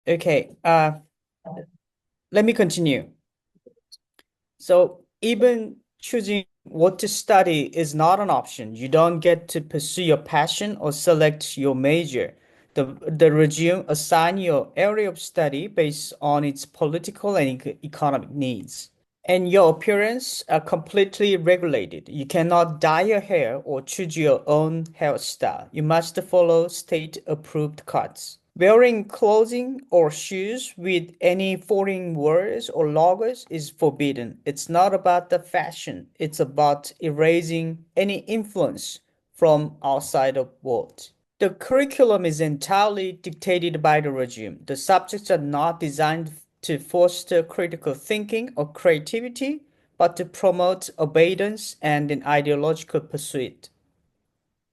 Okay, let me continue. So even choosing what to study is not an option. You don't get to pursue your passion or select your major. The regime assign your area of study based on its political and economic needs. And your appearance are completely regulated. You cannot dye your hair or choose your own hairstyle. You must follow state-approved cuts. Wearing clothing or shoes with any foreign words or logos is forbidden. It's not about the fashion, it's about erasing any influence from outside of world. The curriculum is entirely dictated by the regime. The subjects are not designed to foster critical thinking or creativity, but to promote obedience and an ideological pursuit,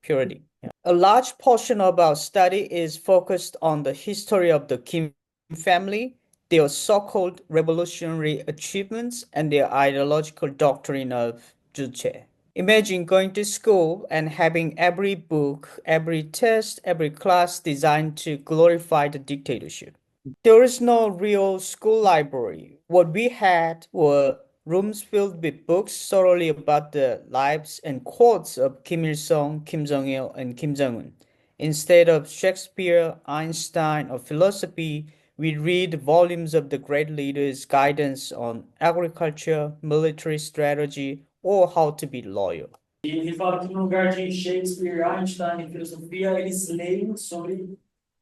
purity. A large portion of our study is focused on the history of the Kim family, their so-called revolutionary achievements, and their ideological doctrine of Juche. Imagine going to school and having every book, every test, every class designed to glorify the dictatorship. There is no real school library. What we had were rooms filled with books solely about the lives and quotes of Kim Il-sung, Kim Jong-il, and Kim Jong-un. Instead of Shakespeare, Einstein, or philosophy, we read volumes of the great leaders' guidance on agriculture, military strategy, or how to be loyal. E ele fala que no lugar de Shakespeare, Einstein e filosofia, eles leem sobre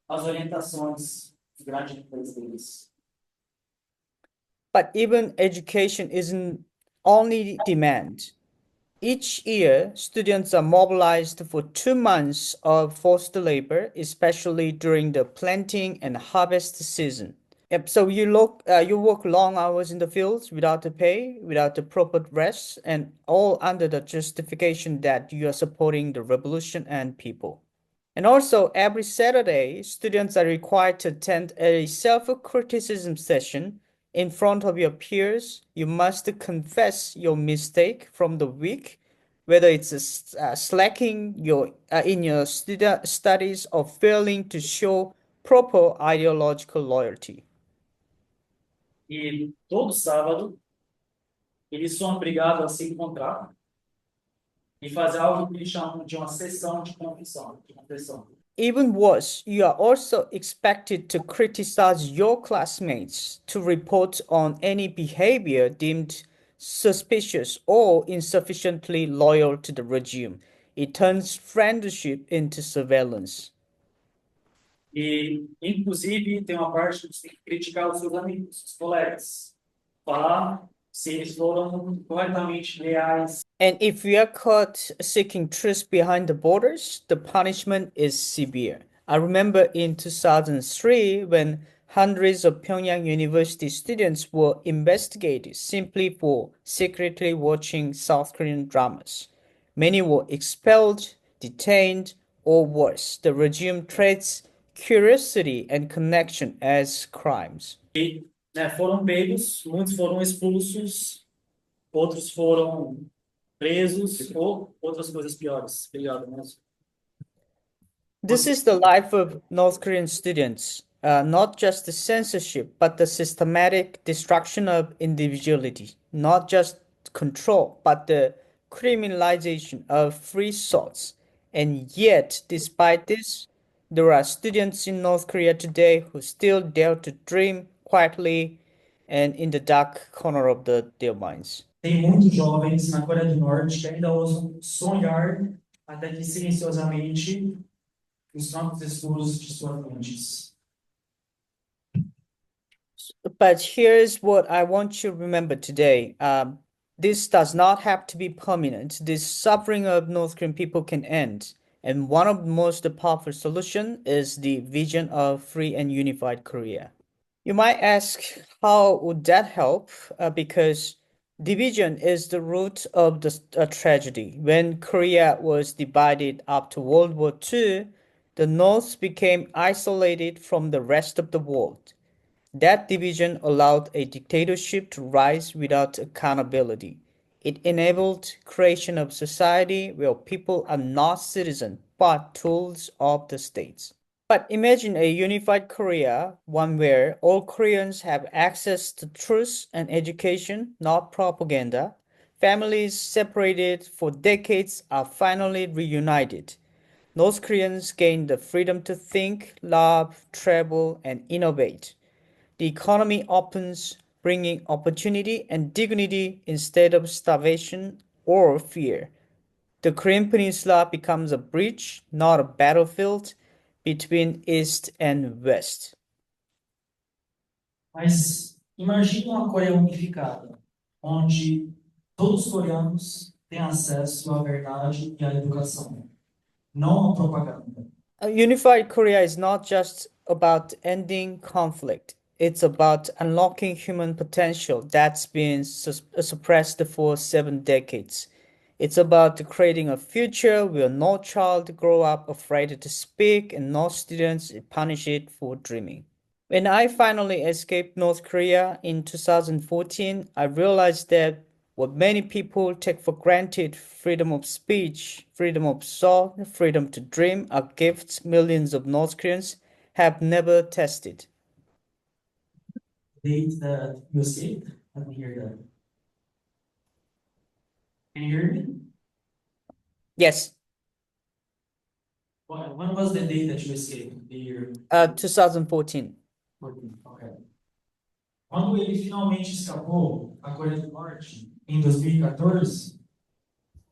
as orientações dos grandes líderes deles. But even education isn't only demand. Each year, students are mobilized for 2 months of forced labor, especially during the planting and harvest season. Yep, so you work long hours in the fields without the pay, without the proper rest, and all under the justification that you are supporting the revolution and people. And also, every Saturday, students are required to attend a self-criticism session in front of your peers. You must confess your mistake from the week, whether it's slacking in your studies or failing to show proper ideological loyalty. E todo sábado, eles são obrigados a se encontrar e fazer algo que eles chamam de uma sessão de confissão, de confissão. Even worse, you are also expected to criticize your classmates, to report on any behavior deemed suspicious or insufficiently loyal to the regime. It turns friendship into surveillance. E, inclusive, tem uma parte que você tem que criticar os seus amigos, os colegas. Falar se eles foram corretamente leais. And if we are caught seeking truth behind the borders, the punishment is severe. I remember in 2003 when hundreds of Pyongyang University students were investigated simply for secretly watching South Korean dramas. Many were expelled, detained, or worse. The regime treats curiosity and connection as crimes. E, né, foram pegos, muitos foram expulsos, outros foram presos ou outras coisas piores. Obrigado, mas This is the life of North Korean students, not just the censorship, but the systematic destruction of individuality, not just control, but the criminalization of free thoughts. And yet, despite this, there are students in North Korea today who still dare to dream quietly and in the dark corner of their minds. tem muitos jovens na Coreia do Norte que ainda ousam sonhar até que silenciosamente os campos escuros de suas mentes. But here's what I want you to remember today. This does not have to be permanent. This suffering of North Korean people can end. And one of the most powerful solutions is the vision of free and unified Korea. You might ask, how would that help? Because division is the root of the tragedy. When Korea was divided after World War II, the North became isolated from the rest of the world. That division allowed a dictatorship to rise without accountability. It enabled creation of society where people are not citizens but tools of the states. But imagine a unified Korea, one where all Koreans have access to truth and education, not propaganda. Families separated for decades are finally reunited. North Koreans gain the freedom to think, love, travel, and innovate. The economy opens, bringing opportunity and dignity instead of starvation or fear. The Korean Peninsula becomes a bridge, not a battlefield, between East and West. Mas imagine uma Coreia unificada, onde todos os coreanos têm acesso à verdade e à educação, não à propaganda. A unified Korea is not just about ending conflict. It's about unlocking human potential that's been suppressed for 7 decades. It's about creating a future where no child grow up afraid to speak and no students punished for dreaming. When I finally escaped North Korea in 2014, I realized that what many people take for granted, freedom of speech, freedom of thought, freedom to dream, are gifts millions of North Koreans have never tested. Date that you escaped? Let me hear that. Can you hear me? Yes, When was the day that you escaped? The year? 2014. 14. Okay. Quando ele finalmente escapou à Coreia do Norte, em 2014,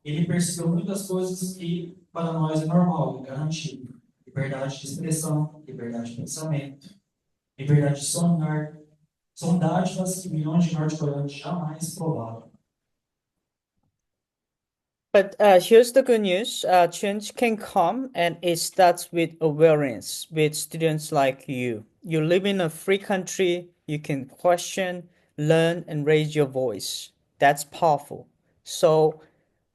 ele percebeu muitas coisas que para nós é normal, é garantido. Liberdade de expressão, liberdade de pensamento, liberdade de sonhar. São dádivas que milhões de norte-coreanos jamais provaram. But here's the good news. Change can come, and it starts with awareness, with students like you. You live in a free country. You can question, learn, and raise your voice. That's powerful. So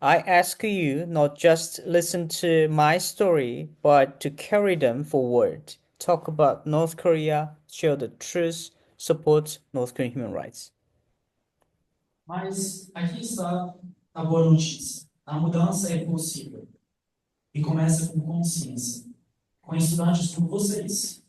I ask you not just listen to my story, but to carry them forward. Talk about North Korea, share the truth, support North Korean human rights. Mas aqui está a boa notícia. A mudança é possível e começa com consciência. Com estudantes como vocês.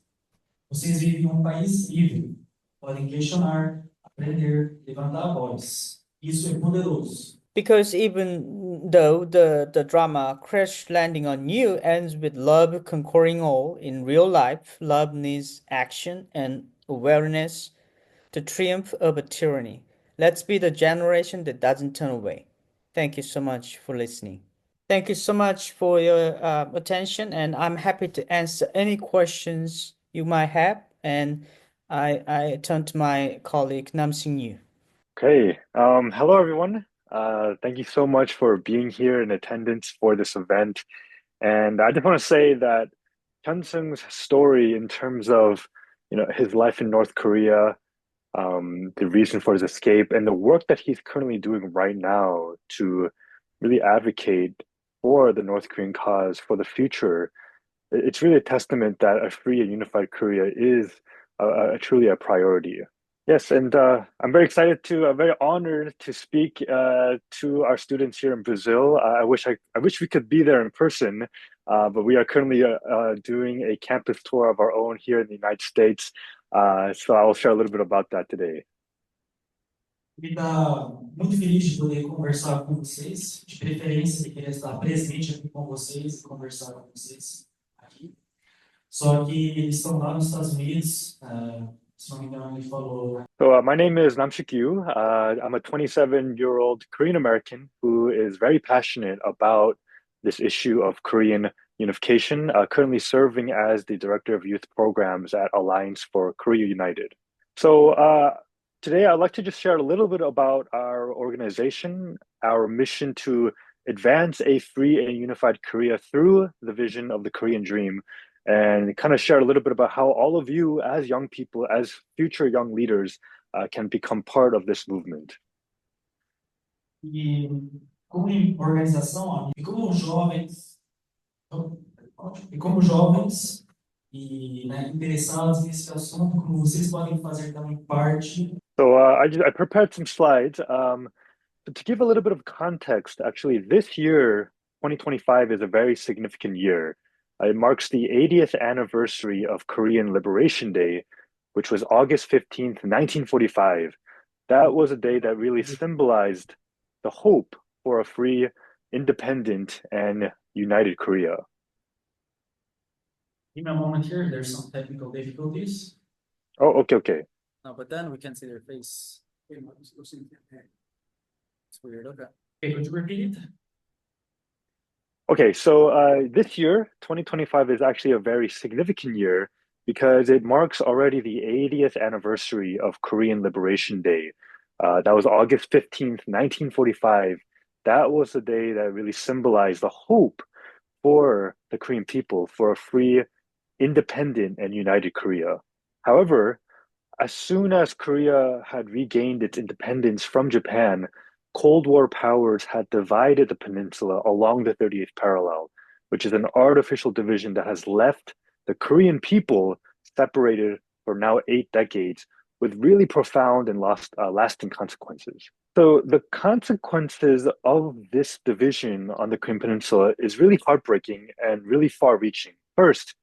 Vocês vivem em um país livre. Podem questionar, aprender, levantar a voz. Isso é poderoso. Because even though the drama Crash Landing on You ends with love conquering all, in real life, love needs action and awareness to triumph over tyranny. Let's be the generation that doesn't turn away. Thank you so much for listening. Thank you so much for your attention, and I'm happy to answer any questions you might have. And I turn to my colleague Namsik. Okay. Hello, everyone. Thank you so much for being here in attendance for this event. And I just want to say that Hyun-seung's story in terms of, his life in North Korea, the reason for his escape, and the work that he's currently doing right now to really advocate for the North Korean cause for the future, it's really a testament that a free and unified Korea is truly a priority. Yes, and I'm very excited very honored to speak to our students here in Brazil. I wish we could be there in person, but we are currently doing a campus tour of our own here in the United States. So I will share a little bit about that today. Ele está muito feliz de poder conversar com vocês, de preferência, de querer estar presente aqui com vocês e conversar com vocês aqui. Só que eles estão lá nos Estados Unidos, se não me engano, ele falou. So my name is Namsik. I'm a 27-year-old Korean American who is very passionate about this issue of Korean unification, currently serving as the Director of Youth Programs at Alliance for Korea United. So today I'd like to just share a little bit about our organization, our mission to advance a free and unified Korea through the vision of the Korean dream, and kind of share a little bit about how all of you as young people, as future young leaders, can become part of this movement. E como organização, interessados nesse assunto, como vocês podem fazer também parte. So I prepared some slides. But to give a little bit of context, actually, this year, 2025, is a very significant year. It marks the 80th anniversary of Korean Liberation Day, which was August 15th, 1945. That was a day that really symbolized the hope for a free, independent, and united Korea. Give me a moment here. There's some technical difficulties. Oh, okay. No, but then we can see their face. It's weird. Okay. Okay, could you repeat it? Okay, so this year, 2025, is actually a very significant year because it marks already the 80th anniversary of Korean Liberation Day. That was August 15th, 1945. That was the day that really symbolized the hope for the Korean people for a free, independent, and united Korea. However, as soon as Korea had regained its independence from Japan, Cold War powers had divided the peninsula along the 38th parallel, which is an artificial division that has left the Korean people separated for now 8 decades with really profound and lasting consequences. So the consequences of this division on the Korean Peninsula is really heartbreaking and really far-reaching. First,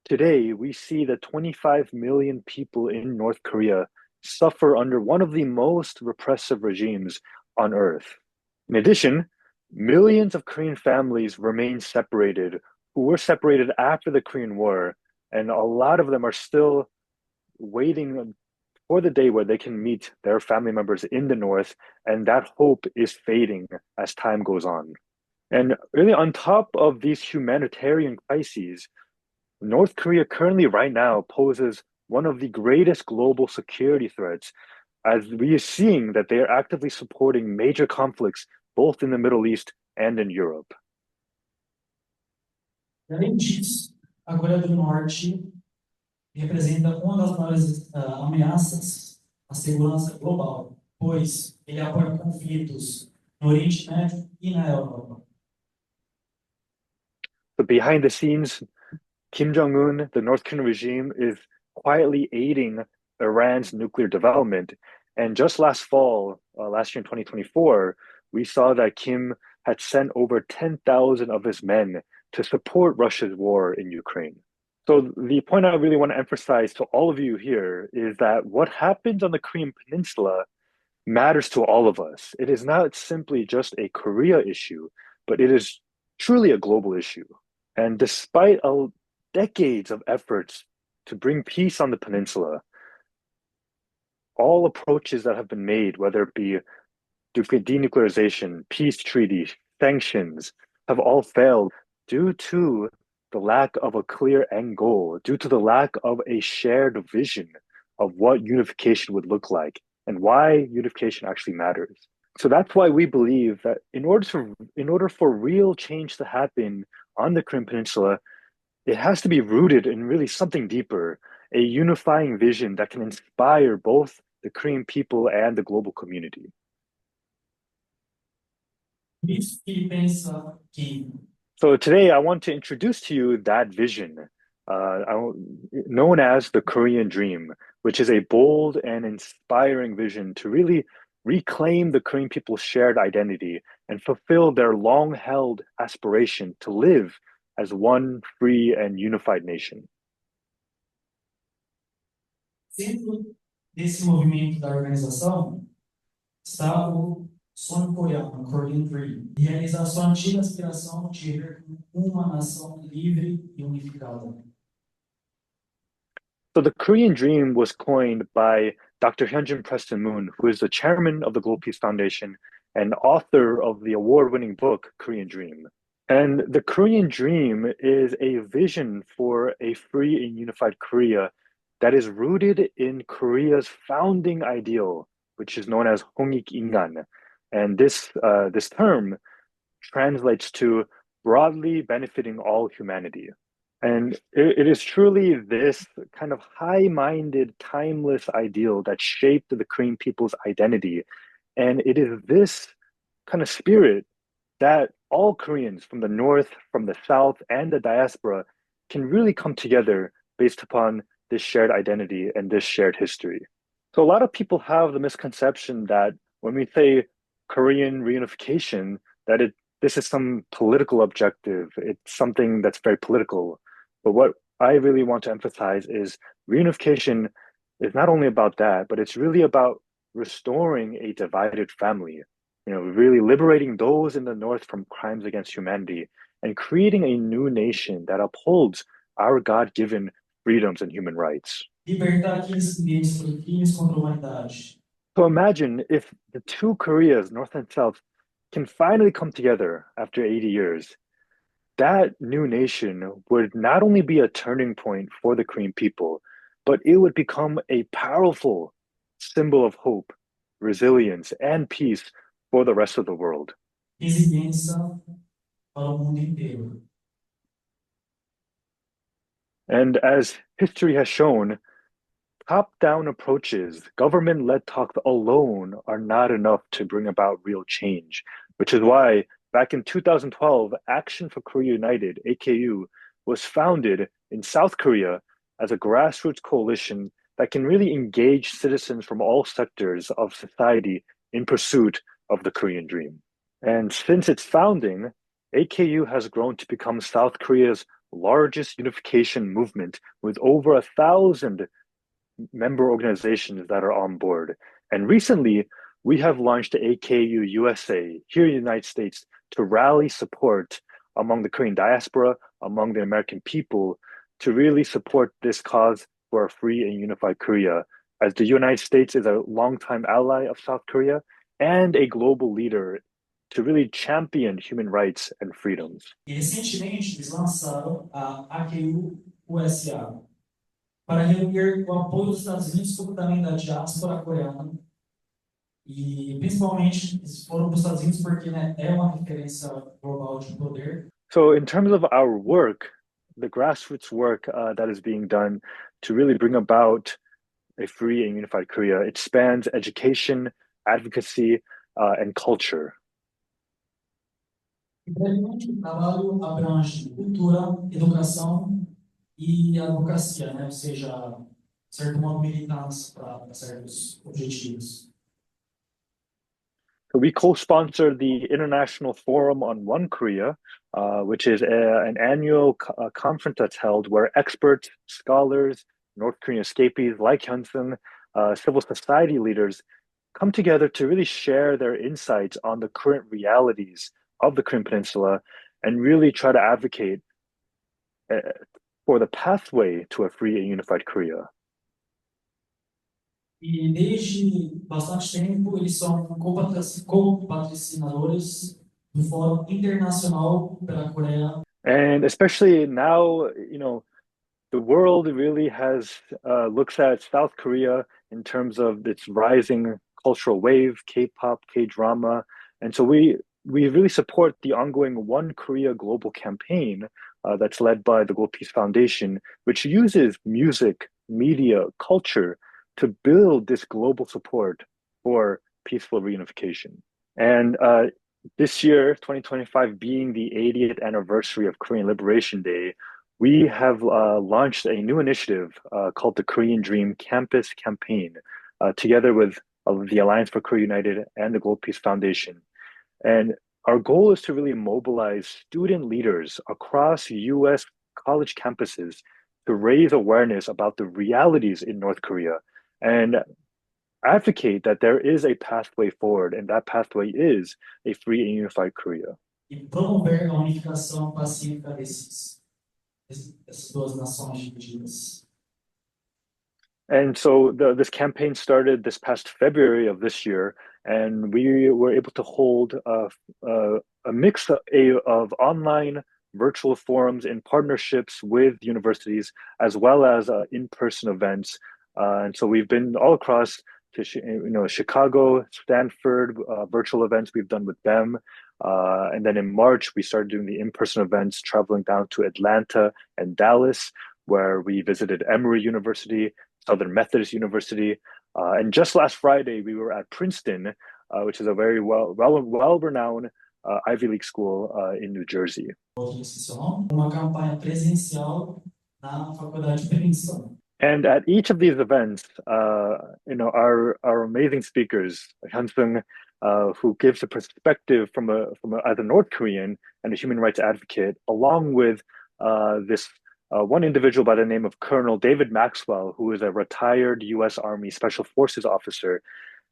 today we see that 25 million people in North Korea suffer under one of the most repressive regimes on earth. In addition, millions of Korean families remain separated, who were separated after the Korean War, and a lot of them are still waiting for the day where they can meet their family members in the North, and that hope is fading as time goes on. And really, on top of these humanitarian crises, North Korea currently, right now, poses one of the greatest global security threats, as we are seeing that they are actively supporting major conflicts both in the Middle East and in Europe. Além disso, a Coreia do Norte representa uma das maiores ameaças à segurança global, pois ele apoia conflitos no Oriente Médio e na Europa. But behind the scenes, Kim Jong-un, the North Korean regime, is quietly aiding Iran's nuclear development. And just last fall, last year in 2024, we saw that Kim had sent over 10,000 of his men to support Russia's war in Ukraine. So the point I really want to emphasize to all of you here is that what happens on the Korean Peninsula matters to all of us. It is not simply just a Korea issue, but it is truly a global issue. And despite decades of efforts to bring peace on the peninsula, all approaches that have been made, whether it be denuclearization, peace treaties, sanctions, have all failed due to the lack of a clear end goal, due to the lack of a shared vision of what unification would look like and why unification actually matters. So that's why we believe that in order for real change to happen on the Korean Peninsula, it has to be rooted in really something deeper, a unifying vision that can inspire both the Korean people and the global community. So today I want to introduce to you that vision, known as the Korean Dream, which is a bold and inspiring vision to really reclaim the Korean people's shared identity and fulfill their long-held aspiration to live as one free and unified nation. Centro desse movimento da organização está o sonho coreano, Korean Dream, e realizar sua antiga aspiração de viver como uma nação livre e unificada. So the Korean Dream was coined by Dr. Hyun-seung Preston Moon, who is the chairman of the Global Peace Foundation and author of the award-winning book, Korean Dream. And the Korean Dream is a vision for a free and unified Korea that is rooted in Korea's founding ideal, which is known as Hongik Ingan. And this term translates to broadly benefiting all humanity. And it is truly this kind of high-minded, timeless ideal that shaped the Korean people's identity. And it is this kind of spirit that all Koreans from the North, from the South, and the diaspora can really come together based upon this shared identity and this shared history. So a lot of people have the misconception that when we say Korean reunification, that it this is some political objective. It's something that's very political. But what I really want to emphasize is reunification is not only about that, but it's really about restoring a divided family, really liberating those in the North from crimes against humanity and creating a new nation that upholds our God-given freedoms and human rights. Libertar aqueles clientes por crimes contra a humanidade. So imagine if the two Koreas, North and South, can finally come together after 80 years. That new nation would not only be a turning point for the Korean people, but it would become a powerful symbol of hope, resilience, and peace for the rest of the world. Resiliência para o mundo inteiro. And as history has shown, top-down approaches, government-led talks alone are not enough to bring about real change, which is why back in 2012, Action for Korea United, AKU, was founded in South Korea as a grassroots coalition that can really engage citizens from all sectors of society in pursuit of the Korean dream. And since its founding, AKU has grown to become South Korea's largest unification movement with over 1,000 member organizations that are on board. And recently, we have launched the AKU USA here in the United States to rally support among the Korean diaspora, among the American people, to really support this cause for a free and unified Korea, as the United States is a longtime ally of South Korea and a global leader to really champion human rights and freedoms. E recentemente eles lançaram a AKU USA para reunir o apoio dos Estados Unidos como também da diáspora coreana. E principalmente eles foram para os Estados Unidos porque, né, é uma referência global de poder. So in terms of our work, the grassroots work that is being done to really bring about a free and unified Korea, it spans education, advocacy, and culture. Brevemente, o trabalho abrange cultura, educação e advocacia, né? Ou seja, certo modo militância para certos objetivos. So we co-sponsor the International Forum on One Korea, which is an annual conference that's held where experts, scholars, North Korean escapees like Hyun-seung, civil society leaders come together to really share their insights on the current realities of the Korean Peninsula and really try to advocate for the pathway to a free and unified Korea. E desde bastante tempo eles são co-patrocinadores do Fórum Internacional pela Coreia. And especially now, the world really has looks at South Korea in terms of its rising cultural wave, K-pop, K-drama. And so we really support the ongoing One Korea global campaign that's led by the Global Peace Foundation, which uses music, media, culture to build this global support for peaceful reunification. And this year, 2025, being the 80th anniversary of Korean Liberation Day, we have launched a new initiative called the Korean Dream Campus Campaign, together with the Alliance for Korea United and the Global Peace Foundation. And our goal is to really mobilize student leaders across US college campuses to raise awareness about the realities in North Korea and advocate that there is a pathway forward, and that pathway is a free and unified Korea. E promover a unificação pacífica dessas duas nações divididas. And so this campaign started this past February of this year, and we were able to hold a mix of online virtual forums in partnerships with universities, as well as in-person events. And so we've been all across to Chicago, Stanford, virtual events we've done with them. And then in March, we started doing the in-person events, traveling down to Atlanta and Dallas, where we visited Emory University, Southern Methodist University. And just last Friday, we were at Princeton, which is a very well-renowned Ivy League school in New Jersey. Uma campanha presencial na faculdade de prevenção. And at each of these events, our amazing speakers, Hyun-seung, who gives a perspective as a North Korean and a human rights advocate, along with this one individual by the name of Colonel David Maxwell, who is a retired U.S. Army Special Forces officer,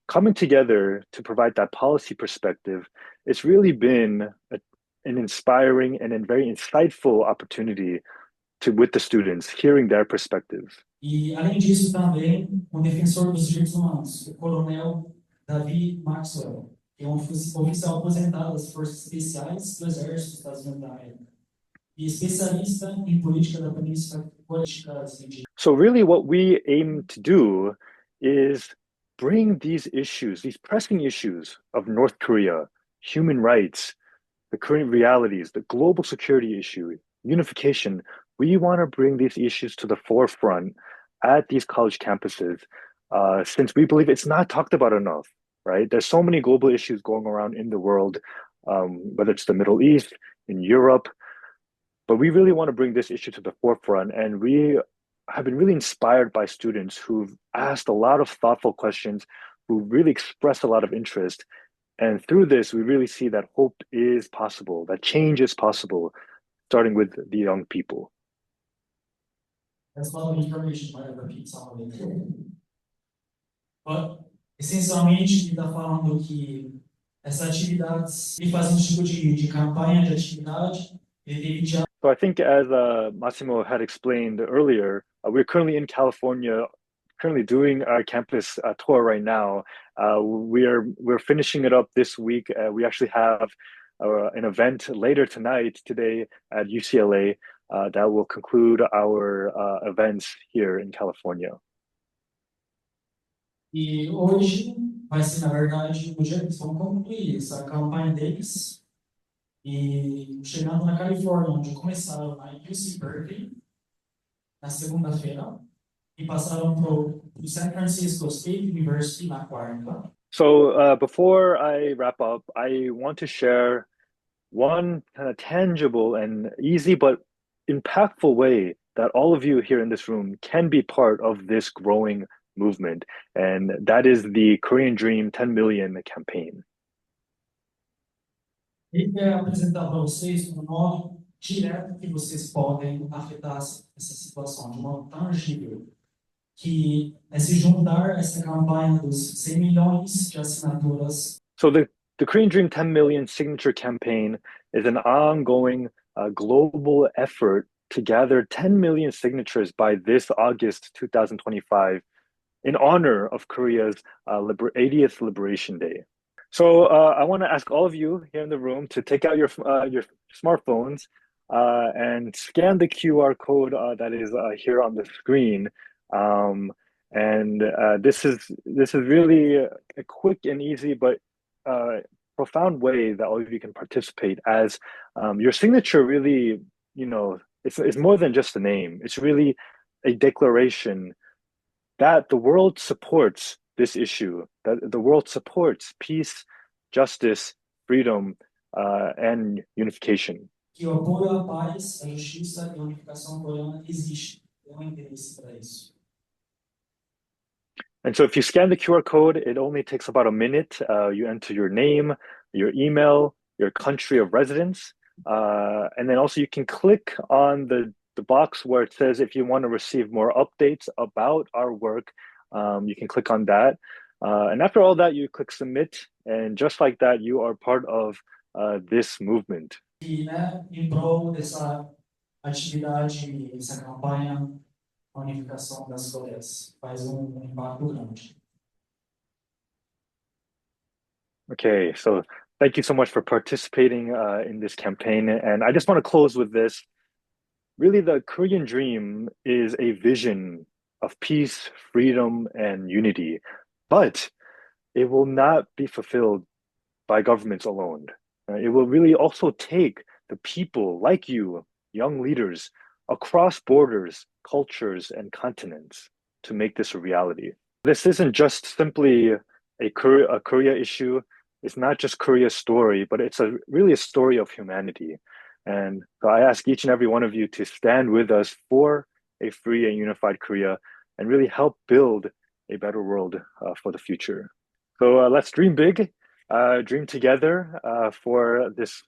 coming together to provide that policy perspective. It's really been an inspiring and a very insightful opportunity with the students, hearing their perspectives. E, além disso, também, um defensor dos direitos humanos, o coronel David Maxwell, que é um oficial aposentado das Forças Especiais do Exército dos Estados Unidos da América e especialista em política da Península Coreana. So really what we aim to do is bring these issues, these pressing issues of North Korea, human rights, the current realities, the global security issue, unification. We want to bring these issues to the forefront at these college campuses, since we believe it's not talked about enough, right? There's so many global issues going around in the world, whether it's the Middle East, in Europe, but we really want to bring this issue to the forefront. And we have been really inspired by students who've asked a lot of thoughtful questions, who really expressed a lot of interest. And through this, we really see that hope is possible, that change is possible, starting with the young people. That's a lot of information, but I repeat some of it. But, essencialmente, ele está falando que essas atividades, ele faz um tipo de campanha, de atividade, ele teve de... So I think as Massimo had explained earlier, we're currently in California, currently doing our campus tour right now. We're finishing it up this week. We actually have an event later today at UCLA that will conclude our events here in California. E hoje vai ser, na verdade, o dia que eles vão concluir essa campanha deles. E chegando na Califórnia, onde começaram na UC Berkeley, na segunda-feira, e passaram para o San Francisco State University na quarta. So before I wrap up, I want to share one kind of tangible and easy but impactful way that all of you here in this room can be part of this growing movement, and that is the Korean Dream 10 Million campaign. Ele quer apresentar para vocês um modo direto que vocês podem afetar essa situação de modo tangível, que é se juntar a essa campanha dos 100 milhões de assinaturas. So the Korean Dream 10 Million signature campaign is an ongoing global effort to gather 10 million signatures by this August 2025 in honor of Korea's 80th Liberation Day. So I want to ask all of you here in the room to take out your smartphones and scan the QR code that is here on the screen. This is really a quick and easy but profound way that all of you can participate, as your signature really, it's more than just a name. It's really a declaration that the world supports this issue, that the world supports peace, justice, freedom, and unification. Que o apoio à paz, à justiça e à unificação coreana existe. Tem interesse para isso. And so if you scan the QR code, it only takes about a minute. You enter your name, your email, your country of residence, and then also you can click on the box where it says if you want to receive more updates about our work, you can click on that. And after all that, you click submit, and just like that, you are part of this movement. E, em prol dessa atividade, essa campanha, a unificação das Coreias faz impacto grande. Okay, so thank you so much for participating in this campaign. And I just want to close with this. Really, the Korean dream is a vision of peace, freedom, and unity, but it will not be fulfilled by governments alone. It will really also take the people like you, young leaders, across borders, cultures, and continents to make this a reality. This isn't just simply a Korea issue. It's not just Korea's story, but it's really a story of humanity. And so I ask each and every one of you to stand with us for a free and unified Korea. and really help build a better world for the future. So let's dream big, dream together for this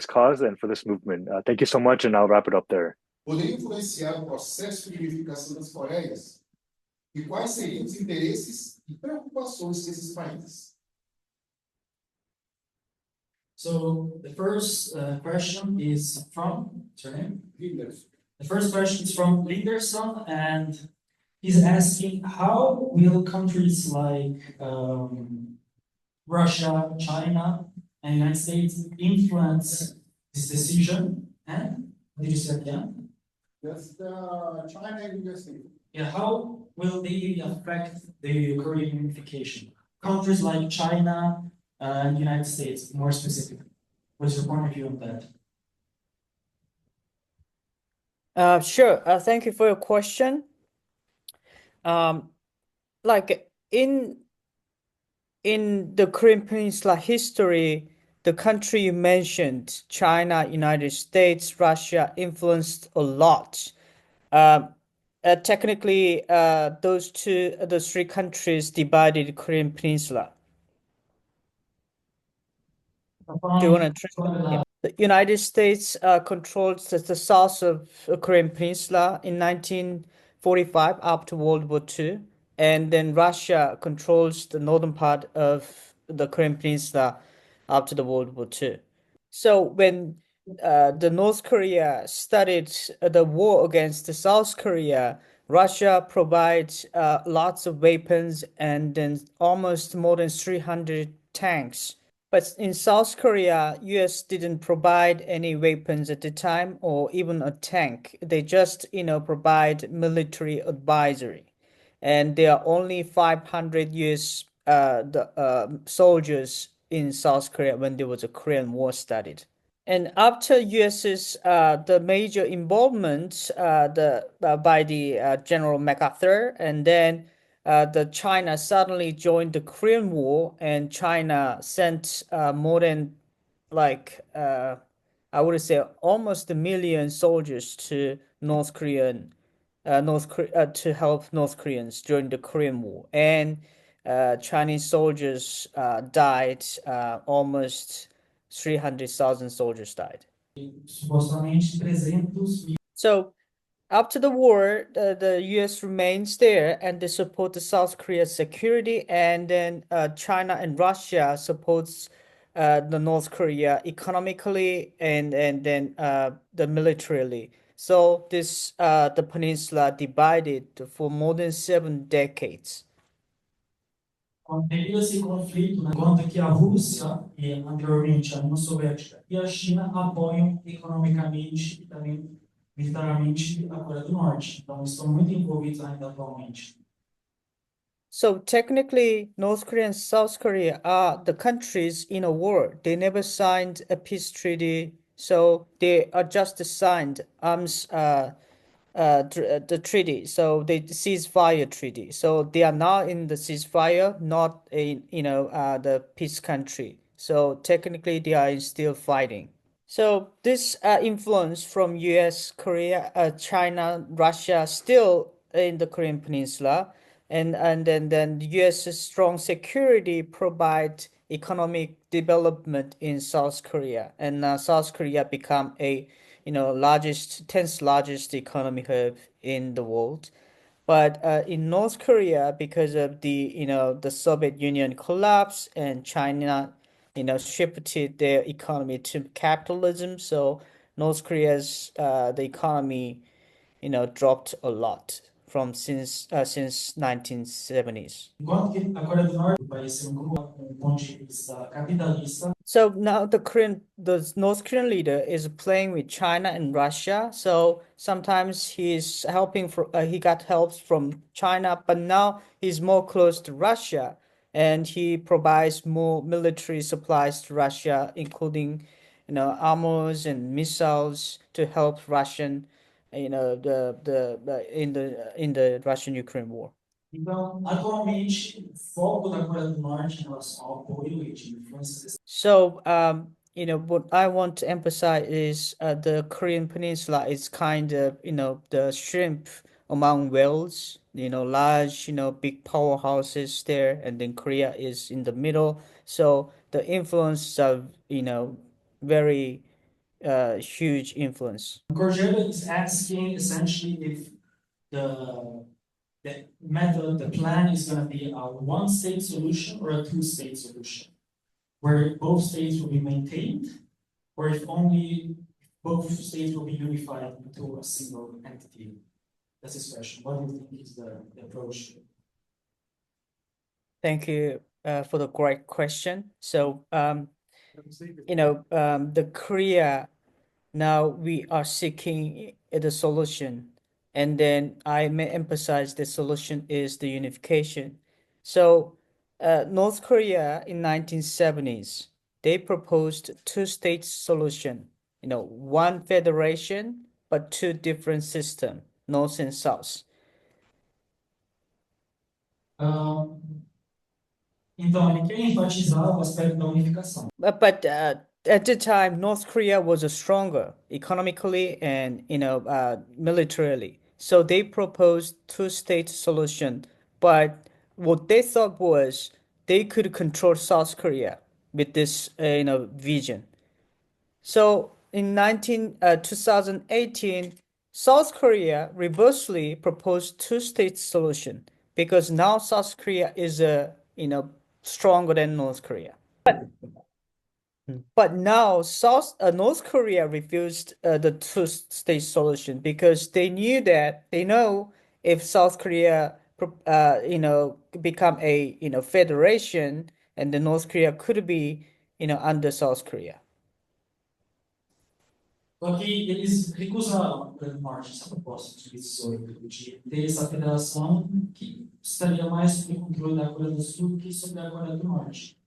cause and for this movement. Thank you so much, and I'll wrap it up there. Poderia influenciar o processo de unificação das Coreias? E quais seriam os interesses e preocupações desses países? So the first question is from, what's your name? Líderes. The first question is from Leaders, and he's asking how will countries like Russia, China, and United States influence this decision? And what did you say again? That's China and USA. Yeah, how will they affect the Korean unification? Countries like China and United States, more specifically. What's your point of view on that? Sure. Thank you for your question. Like in the Korean Peninsula history, the country you mentioned, China, United States, Russia, influenced a lot. Technically, those three countries divided the Korean Peninsula. Do you want to translate? Yeah. The United States controlled the south of the Korean Peninsula in 1945 after World War II, and then Russia controls the northern part of the Korean Peninsula after the World War II. So when the North Korea started the war against the South Korea, Russia provides lots of weapons and then almost more than 300 tanks. But in South Korea, US didn't provide any weapons at the time or even a tank. They just, provide military advisory. And there are only 500 US soldiers in South Korea when there was a Korean War started. And after US's the major involvement by the General MacArthur, and then the China suddenly joined the Korean War, and China sent more than I would say almost 1 million soldiers to North Korean to help North Koreans during the Korean War, and Chinese soldiers died. Almost 300,000 soldiers died. Supostamente 300 So after the war, the US remains there and they support the South Korea's security, and then China and Russia supports the North Korea economically and then the militarily. So this the peninsula divided for more than 7 decades. Devido a esse conflito, né, enquanto que a Rússia e anteriormente a União Soviética e a China apoiam economicamente e também militarmente a Coreia do Norte. Então, estão muito envolvidos ainda atualmente. So technically, North Korea and South Korea are the countries in a war. They never signed a peace treaty, so they are just signed the treaty. So they ceasefire treaty. So they are now in the ceasefire, not in the peace country. So technically, they are still fighting. So this influence from U.S., Korea, China, Russia still in the Korean Peninsula, and then the U.S.'s strong security provide economic development in South Korea, and South Korea become a 10th largest economic hub in the world. But in North Korea, because of the Soviet Union collapse and China shifted their economy to capitalism, so North Korea's the economy dropped a lot from since 1970s. Enquanto que a Coreia do Norte vai ser grupo com ponto de vista capitalista. So now the North Korean leader is playing with China and Russia. So sometimes he's helping he got help from China, but now he's more close to Russia, and he provides more military supplies to Russia, including armors and missiles to help Russian in the Russian-Ukraine war. Então, atualmente, o foco da Coreia do Norte em relação ao apoio e de influências. So, what I want to emphasize is the Korean Peninsula is kind of, the shrimp among whales. large, big powerhouses there, and then Korea is in the middle. So the influence of, very huge influence. Cordero is asking essentially if the method, the plan is going to be a one-state solution or a two-state solution, where both states will be maintained, or if only both states will be unified into a single entity. That's his question. What do you think is the approach? Thank you for the great question. So, the Korea, now we are seeking the solution, and then I may emphasize the solution is the unification. So, North Korea in 1970s, they proposed two-state solution, one federation, but two different system, North and South. Então, ele quer enfatizar o aspecto da unificação. But at the time, North Korea was stronger economically and militarily. So they proposed two-state solution. But what they thought was they could control South Korea with this vision. So in 2018, South Korea reversely proposed two-state solution because now South Korea is stronger than North Korea. But now North Korea refused the two-state solution because they know if South Korea become a federation, and then North Korea could be under South Korea. Só que eles recusaram para o norte essa proposta de 18, de ter essa federação que estaria mais sob o controle da Coreia do Sul que sobre a Coreia do Norte.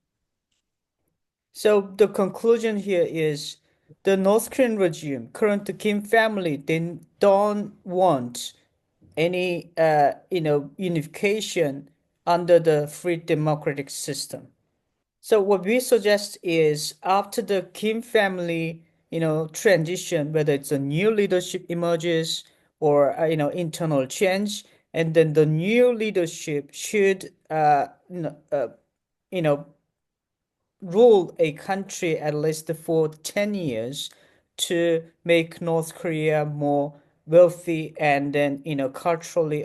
So the conclusion here is the North Korean regime, current Kim family, they don't want any unification under the free democratic system. So what we suggest is after the Kim family, transition, whether it's a new leadership emerges or internal change, and then the new leadership should rule a country at least for 10 years to make North Korea more wealthy and then culturally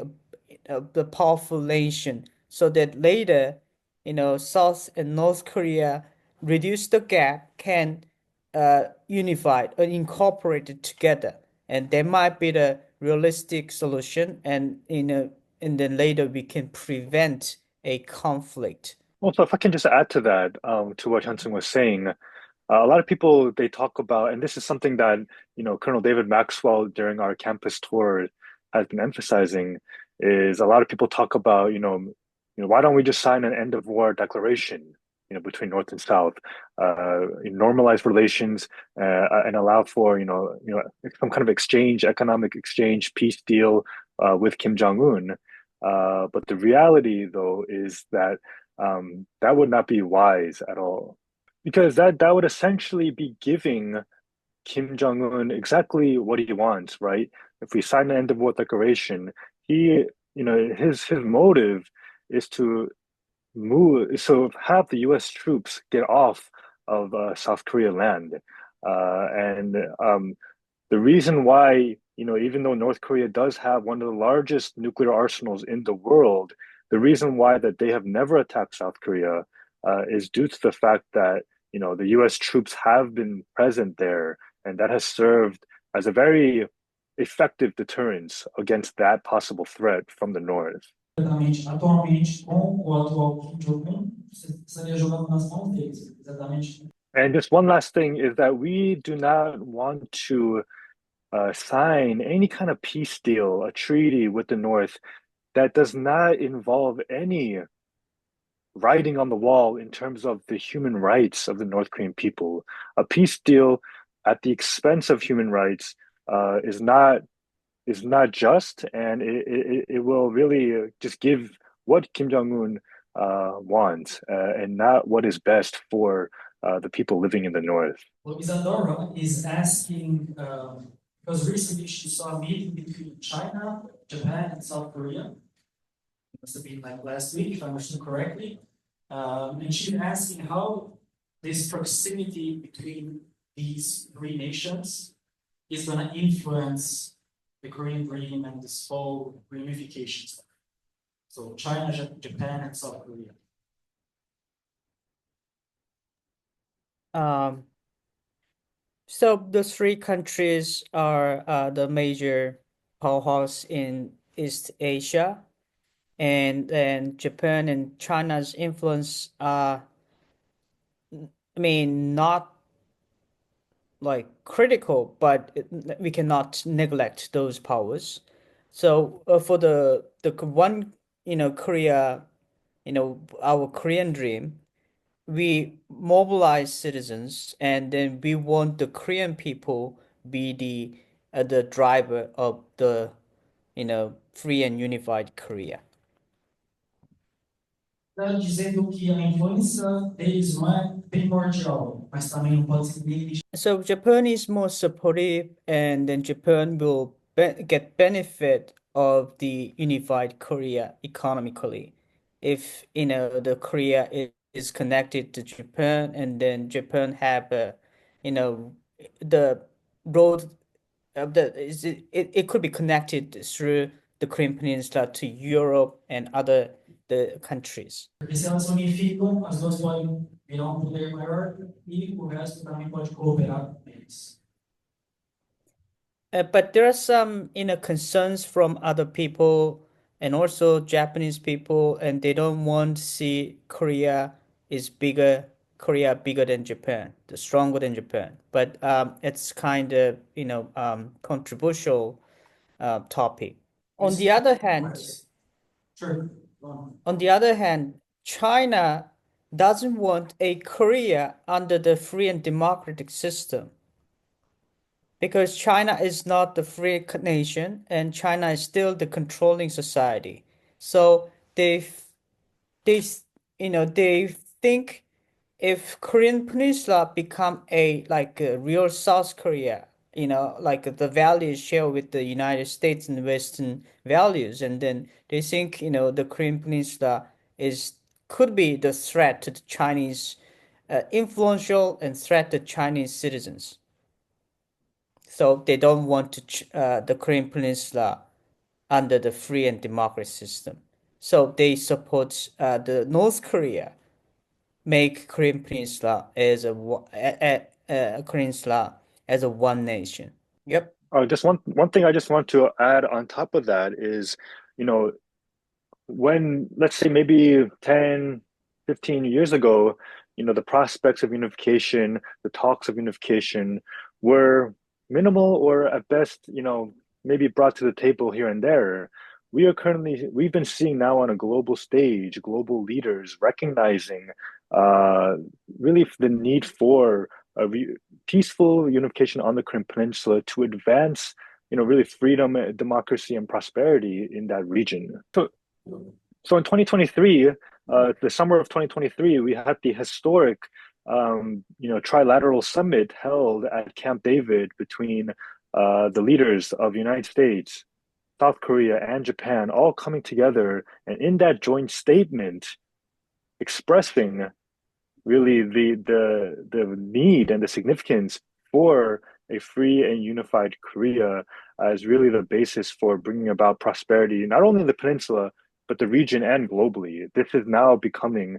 the powerful nation, so that later South and North Korea reduce the gap, can unified or incorporated together, and that might be the realistic solution, and and then later we can prevent a conflict. Also, if I can just add to that, to what Hyun-seung was saying, a lot of people they talk about, and this is something that Colonel David Maxwell during our campus tour has been emphasizing, is a lot of people talk about why don't we just sign an end of war declaration between North and South, normalize relations, and allow for some kind of exchange, economic exchange, peace deal with Kim Jong-un. But the reality, though, is that that would not be wise at all, because that would essentially be giving Kim Jong-un exactly what he wants, right? If we sign the end of war declaration, his motive is to have the U.S. troops get off of South Korea land, and the reason why even though North Korea does have one of the largest nuclear arsenals in the world, the reason why that they have never attacked South Korea is due to the fact that the U.S. troops have been present there, and that has served as a very effective deterrence against that possible threat from the North. Atualmente, com o atual Kim Jong-un, estaria jogando nas mãos deles, exatamente. And just one last thing is that we do not want to sign any kind of peace deal, a treaty with the North that does not involve any writing on the wall in terms of the human rights of the North Korean people. A peace deal at the expense of human rights is not just, and it will really just give what Kim Jong-un wants, and not what is best for the people living in the North. Well, Isadora is asking, because recently she saw a meeting between China, Japan, and South Korea, must have been like last week, if I understood correctly. And she's asking how this proximity between these three nations is going to influence the Korean Dream and this whole reunification stuff. So China, Japan, and South Korea. So the three countries are the major powerhouse in East Asia, and then Japan and China's influence are, I mean, not like critical, but we cannot neglect those powers. So for the one, Korea, our Korean dream, we mobilize citizens, and then we want the Korean people be the driver of the, free and unified Korea. Está dizendo que a influência deles não é primordial, mas também não pode ser negligida. So Japan is more supportive, and then Japan will get benefit of the unified Korea economically. If, the Korea is connected to Japan, and then Japan have the road of it could be connected through the Korean Peninsula to Europe and the countries. Porque se elas se unificam, as duas podem virar poder maior e o resto também pode cooperar com eles. But there are some, concerns from other people and also Japanese people, and they don't want to see Korea bigger than Japan, stronger than Japan. But it's kind of, controversial topic. On the other hand, Sure. China doesn't want a Korea under the free and democratic system, because China is not the free nation, and China is still the controlling society. So they think if Korean Peninsula become a real South Korea, like the values share with the United States and Western values, and then they think, the Korean Peninsula could be the threat to the Chinese, influential and threat to Chinese citizens. So they don't want the Korean Peninsula under the free and democratic system. So they support the North Korea make Korean Peninsula as a one nation. Yep. Just one thing I just want to add on top of that is, when, let's say, maybe 10, 15 years ago, the prospects of unification, the talks of unification were minimal, or at best, maybe brought to the table here and there. We've been seeing now on a global stage, global leaders recognizing really the need for a peaceful unification on the Korean Peninsula to advance, really freedom, democracy, and prosperity in that region. So in 2023, the summer of 2023, we had the historic, trilateral summit held at Camp David between the leaders of the United States, South Korea, and Japan, all coming together, and in that joint statement, expressing really the need and the significance for a free and unified Korea as really the basis for bringing about prosperity, not only in the peninsula, but the region and globally. This is now being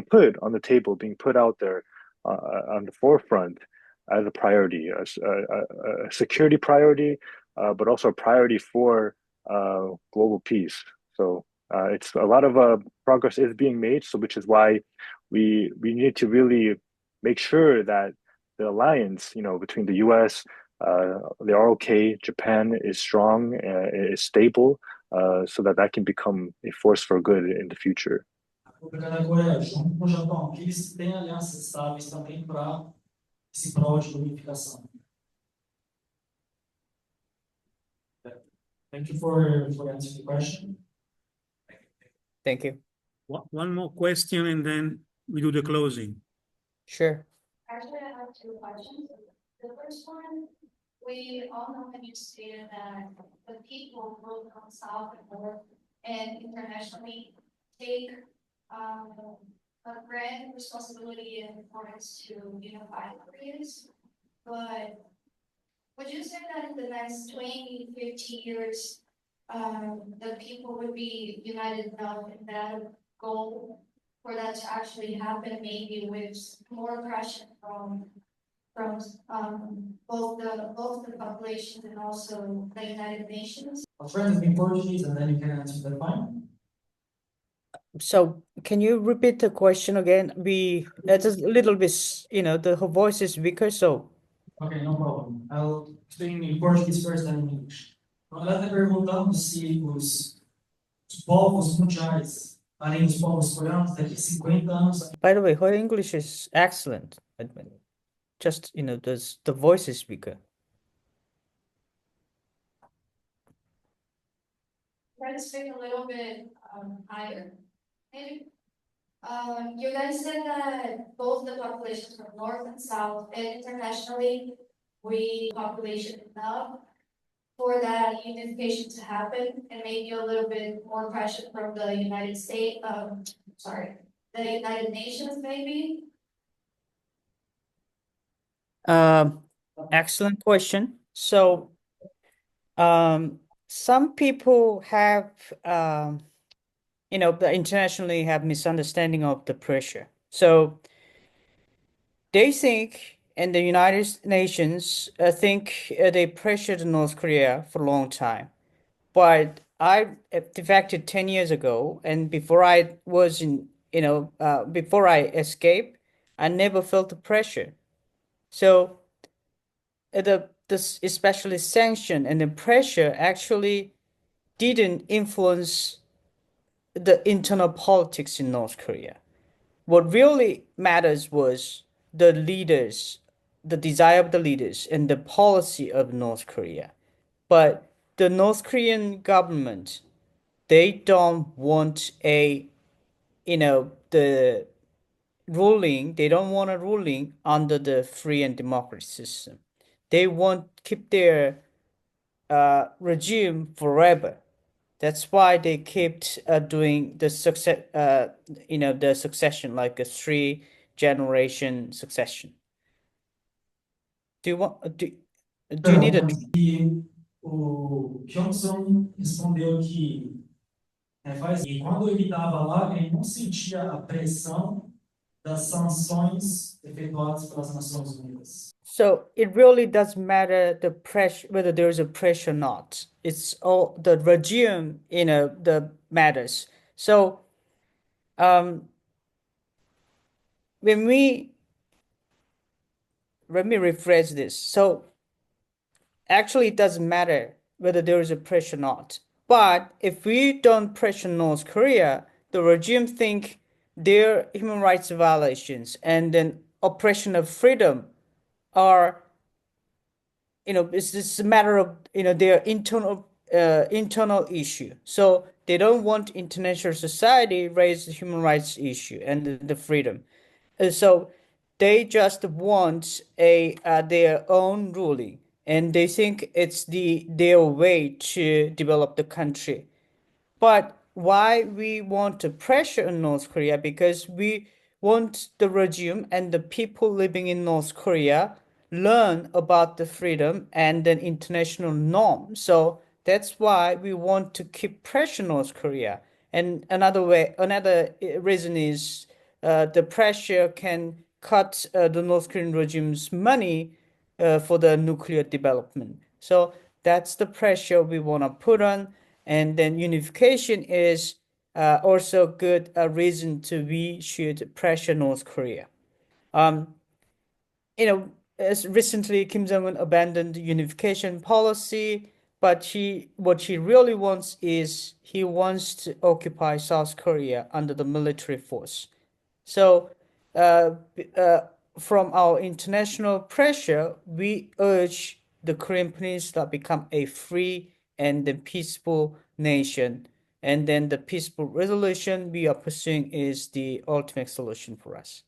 put on the table, being put out there on the forefront as a priority, a security priority, but also a priority for global peace. So it's a lot of progress is being made. So which is why we need to really make sure that the alliance, between the U.S., the ROK, Japan is strong, is stable, so that can become a force for good in the future. República da Coreia, junto com o Japão, que eles têm alianças estáveis também para esse prol de unificação. Thank you for answering the question. Thank you. One more question, and then we do the closing. Sure. Actually, I have two questions. The first one, we all know that you stated that the people both on South and North and internationally take a grand responsibility and importance to unify Koreans. But would you say that in the next 20, 50 years, the people would be united enough in that goal for that to actually happen, maybe with more pressure from both the population and also the United Nations? I'll translate in Portuguese and then you can answer that fine. So can you repeat the question again? It's a little bit, the her voice is weaker, so Ok, no problem. I'll explain in Portuguese first and in English. Então, ela está perguntando se os povos mundiais, além dos povos coreanos, daqui a 50 anos, by the way, her English is excellent. Just, the voice is weaker. Try to speak a little bit higher, maybe. You guys said that both the populations from North and South and internationally, we population enough for that unification to happen, and maybe a little bit more pressure from the United States, the United Nations, maybe? Excellent question. So, some people have, internationally have misunderstanding of the pressure. So they think, and the United Nations think they pressured North Korea for a long time. But I defected 10 years ago, and before I was before I escaped, I never felt the pressure. So especially sanction and the pressure actually didn't influence the internal politics in North Korea. What really matters was the leaders, the desire of the leaders, and the policy of North Korea. But the North Korean government, they don't want the ruling, they don't want a ruling under the free and democratic system. They want keep their regime forever. That's why they kept doing the succession, like a 3-generation succession. Do you need a e o Hyun-seung respondeu que e quando ele estava lá, ele não sentia a pressão das sanções efetuadas pelas Nações Unidas. So it really doesn't matter the pressure, whether there's a pressure or not. It's all the regime, that matters. So let me rephrase this. So actually, it doesn't matter whether there is a pressure or not. But if we don't pressure North Korea, the regime think their human rights violations and then oppression of freedom are, it's just a matter of, their internal issue. So they don't want international society raise the human rights issue and the freedom. So they just want their own ruling, and they think it's their way to develop the country. But why we want to pressure on North Korea? Because we want the regime and the people living in North Korea learn about the freedom and the international norm. So that's why we want to keep pressure North Korea. And another reason is the pressure can cut the North Korean regime's money for the nuclear development. So that's the pressure we want to put on. And then unification is also good reason we should pressure North Korea. As recently Kim Jong-un abandoned unification policy, but what he really wants is he wants to occupy South Korea under the military force. So from our international pressure, we urge the Korean Peninsula become a free and a peaceful nation. And then the peaceful resolution we are pursuing is the ultimate solution for us.